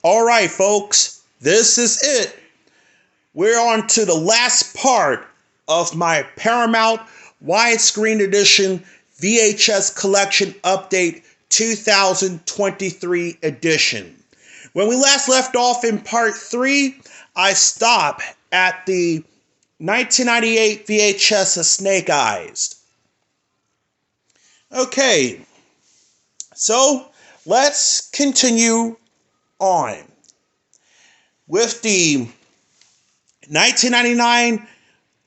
All right, folks, this is it. We're on to the last part of my Paramount Widescreen Edition VHS Collection Update 2023 edition. When we last left off in part 3, I stopped at the 1998 VHS of Snake Eyes. Okay, so let's continue on with the 1999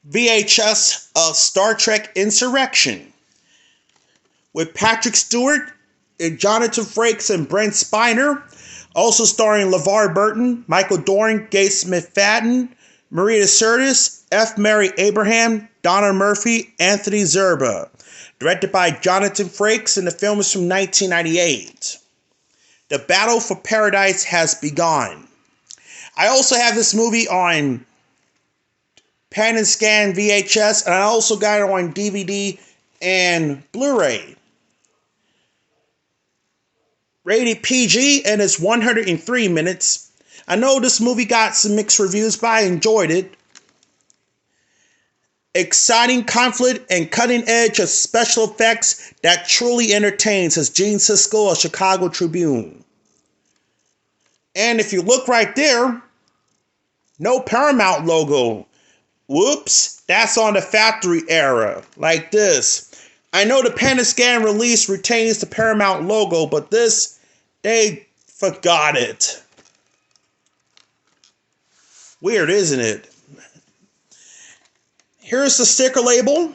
VHS of Star Trek Insurrection with Patrick Stewart, Jonathan Frakes, and Brent Spiner, also starring LeVar Burton, Michael Dorn, Gates McFadden, Maria Sirtis, F. Mary Abraham, Donna Murphy, Anthony Zerba. Directed by Jonathan Frakes, and the film is from 1998. The Battle for Paradise has begun. I also have this movie on Pan and Scan VHS, and I also got it on DVD and Blu-ray. Rated PG, and it's 103 minutes. I know this movie got some mixed reviews, but I enjoyed it. Exciting conflict and cutting edge of special effects that truly entertains, says Gene Siskel of Chicago Tribune. And if you look right there, no Paramount logo. Whoops, that's on the factory era, like this. I know the Pan and Scan release retains the Paramount logo, but this, they forgot it. Weird, isn't it? Here's the sticker label.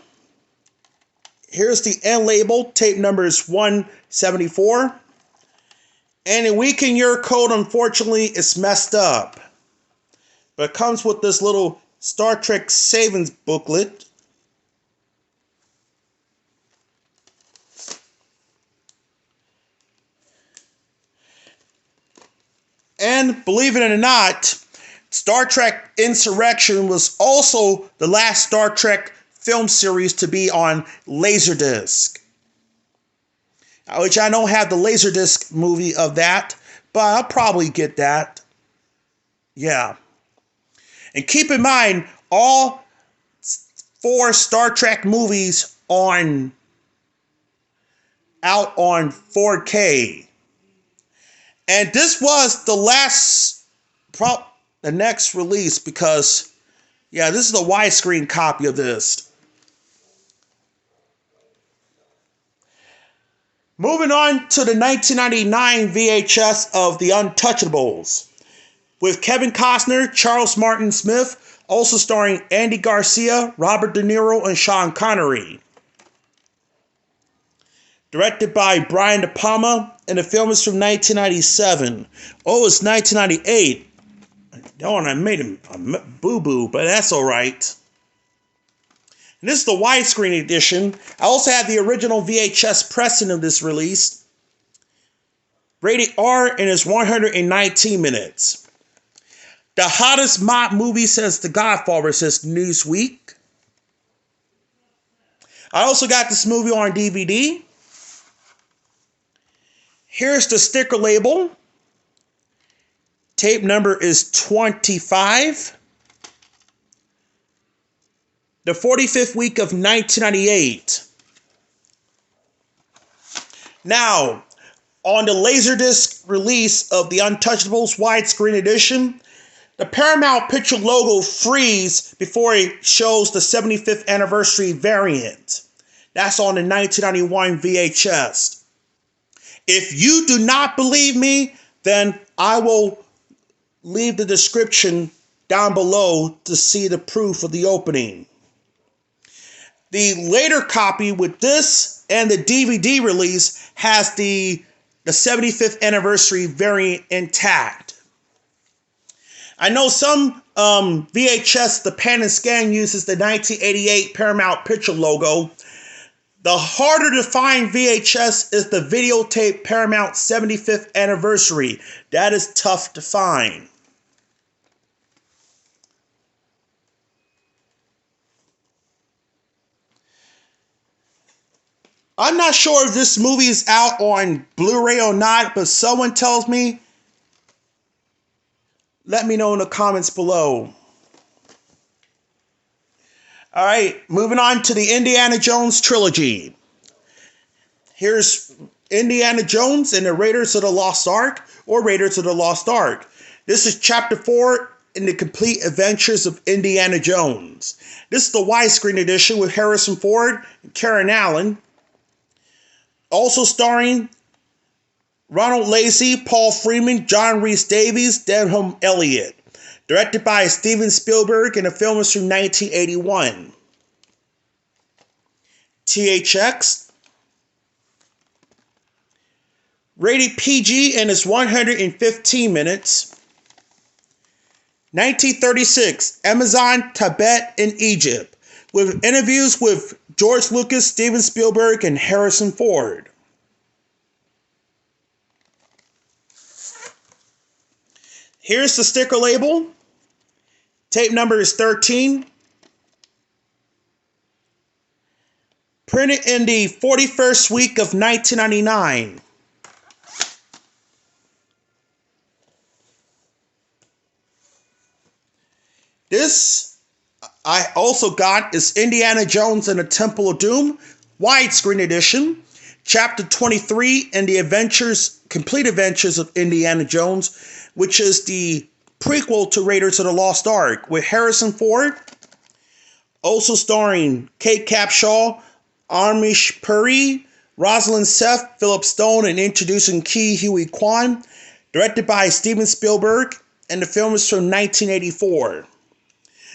Here's the end label. Tape number is 174. And the week in year code, unfortunately, is messed up. But it comes with this little Star Trek savings booklet. And believe it or not, Star Trek Insurrection was also the last Star Trek film series to be on Laserdisc. Which I don't have the Laserdisc movie of that, but I'll probably get that. Yeah. And keep in mind, all 4 Star Trek movies out on 4K. And this was the next release, because, yeah, this is the widescreen copy of this. Moving on to the 1999 VHS of The Untouchables, with Kevin Costner, Charles Martin Smith, also starring Andy Garcia, Robert De Niro, and Sean Connery. Directed by Brian De Palma, and the film is from 1997. Oh, it's 1998. Oh, and I made a boo-boo, but that's all right. And this is the widescreen edition. I also have the original VHS pressing of this release. Rated R, and it's 119 minutes. The hottest mob movie since The Godfather, says Newsweek. I also got this movie on DVD. Here's the sticker label. Tape number is 25. The 45th week of 1998. Now, on the Laserdisc release of the Untouchables widescreen edition, the Paramount Picture logo freezes before it shows the 75th anniversary variant. That's on the 1991 VHS. If you do not believe me, then I will leave the description down below to see the proof of the opening. The later copy with this and the DVD release has the 75th anniversary variant intact. I know some VHS, the Pan and Scan, uses the 1988 Paramount Picture logo. The harder to find VHS is the videotape Paramount 75th anniversary. That is tough to find. I'm not sure if this movie is out on Blu-ray or not, but someone tells me Let me know in the comments below. Alright, moving on to the Indiana Jones trilogy. Here's Indiana Jones and the Raiders of the Lost Ark, or Raiders of the Lost Ark. This is chapter 4 in the complete adventures of Indiana Jones. This is the widescreen edition with Harrison Ford and Karen Allen. Also starring Ronald Lacey, Paul Freeman, John Rhys Davies, Denholm Elliott. Directed by Steven Spielberg, and the film is from 1981. THX. Rated PG and is 115 minutes. 1936, Amazon, Tibet, and Egypt. With interviews with George Lucas, Steven Spielberg, and Harrison Ford. Here's the sticker label. Tape number is 13. Printed in the 41st week of 1999. This I also got is Indiana Jones and the Temple of Doom, widescreen edition, chapter 23 in the complete adventures of Indiana Jones, which is the prequel to Raiders of the Lost Ark, with Harrison Ford, also starring Kate Capshaw, Amish Puri, Rosalind Seth, Philip Stone, and introducing Ke Huy Quan, directed by Steven Spielberg, and the film is from 1984.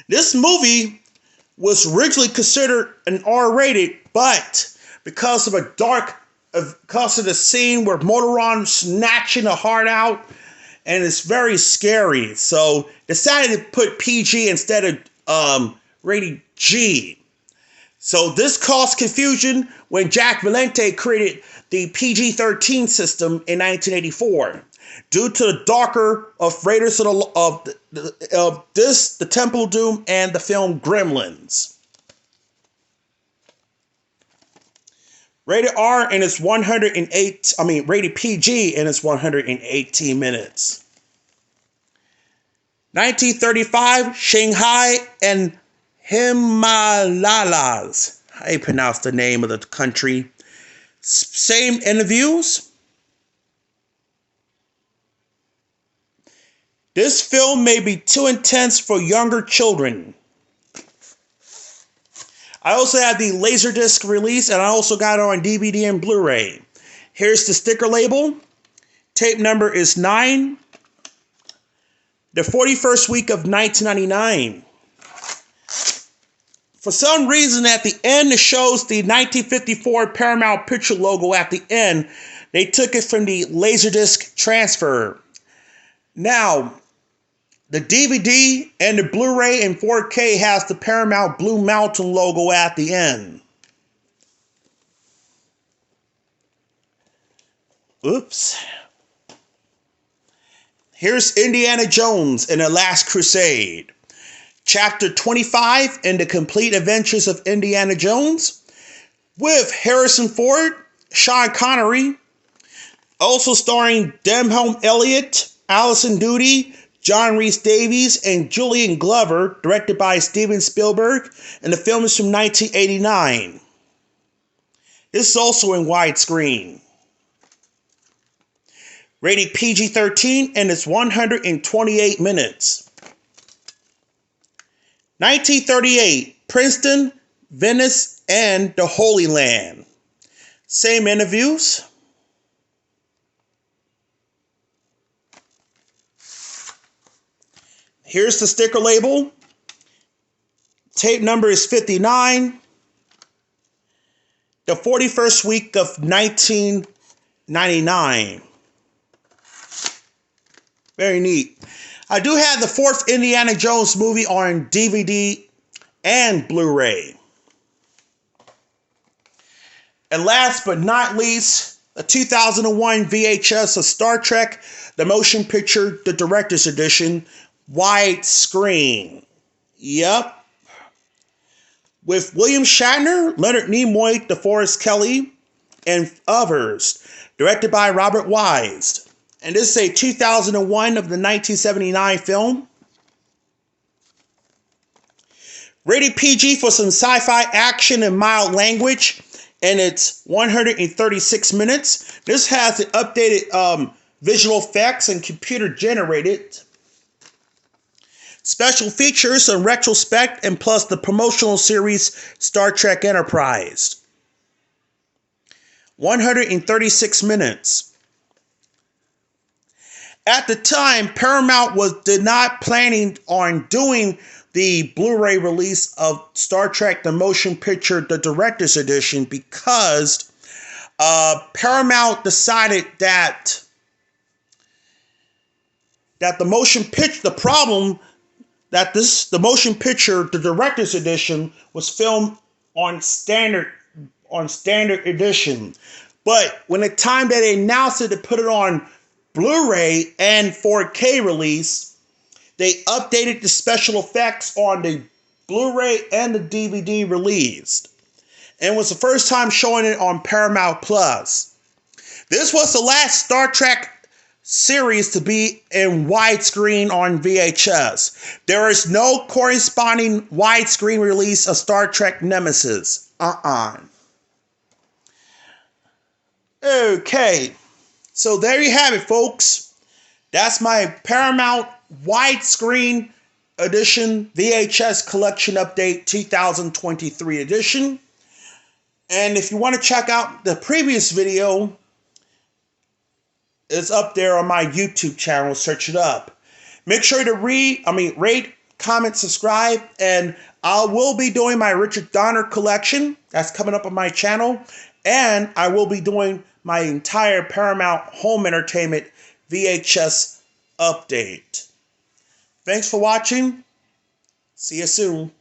This movie was originally considered an R-rated, but because of the scene where Motoron snatching a heart out, and it's very scary, so decided to put PG instead of rated G. So this caused confusion when Jack Valente created the PG-13 system in 1984. Due to the darker of Raiders of the Temple of Doom and the film Gremlins. Rated R and it's rated PG and it's 118 minutes. 1935, Shanghai and Himalayas. I pronounce the name of the country. Same interviews. This film may be too intense for younger children. I also have the Laserdisc release, and I also got it on DVD and Blu-ray. Here's the sticker label. Tape number is 9. The 41st week of 1999. For some reason, at the end, it shows the 1954 Paramount Picture logo at the end. They took it from the Laserdisc transfer. Now, the DVD and the Blu-ray in 4K has the Paramount Blue Mountain logo at the end. Oops. Here's Indiana Jones and the Last Crusade. Chapter 25 in the complete adventures of Indiana Jones, with Harrison Ford, Sean Connery, also starring Denholm Elliott, Alison Doody, John Rhys Davies, and Julian Glover, directed by Steven Spielberg, and the film is from 1989. This is also in widescreen. Rated PG-13 and it's 128 minutes. 1938, Princeton, Venice, and the Holy Land. Same interviews. Here's the sticker label. Tape number is 59. The 41st week of 1999. Very neat. I do have the 4th Indiana Jones movie on DVD and Blu-ray. And last but not least, the 2001 VHS of Star Trek, the motion picture, the director's edition, widescreen. Yep. With William Shatner, Leonard Nimoy, DeForest Kelley, and others. Directed by Robert Wise. And this is a 2001 of the 1979 film. Rated PG for some sci-fi action and mild language. And it's 136 minutes. This has the updated visual effects and computer generated. Special features and retrospect, and plus the promotional series Star Trek Enterprise. 136 minutes. At the time, Paramount did not planning on doing the Blu-ray release of Star Trek The Motion Picture, the Director's Edition, because Paramount decided that the motion picture, the problem that the motion picture, the Director's Edition, was filmed on standard edition. But when the time that they announced it to put it on Blu-ray and 4K release, they updated the special effects on the Blu-ray and the DVD released. And it was the first time showing it on Paramount Plus. This was the last Star Trek series to be in widescreen on VHS. There is no corresponding widescreen release of Star Trek Nemesis. Okay. So there you have it, folks. That's my Paramount widescreen edition VHS collection update 2023 edition. And if you want to check out the previous video, it's up there on my YouTube channel. Search it up. Make sure to rate, comment, subscribe, and I will be doing my Richard Donner collection. That's coming up on my channel. And I will be doing my entire Paramount Home Entertainment VHS update. Thanks for watching. See you soon.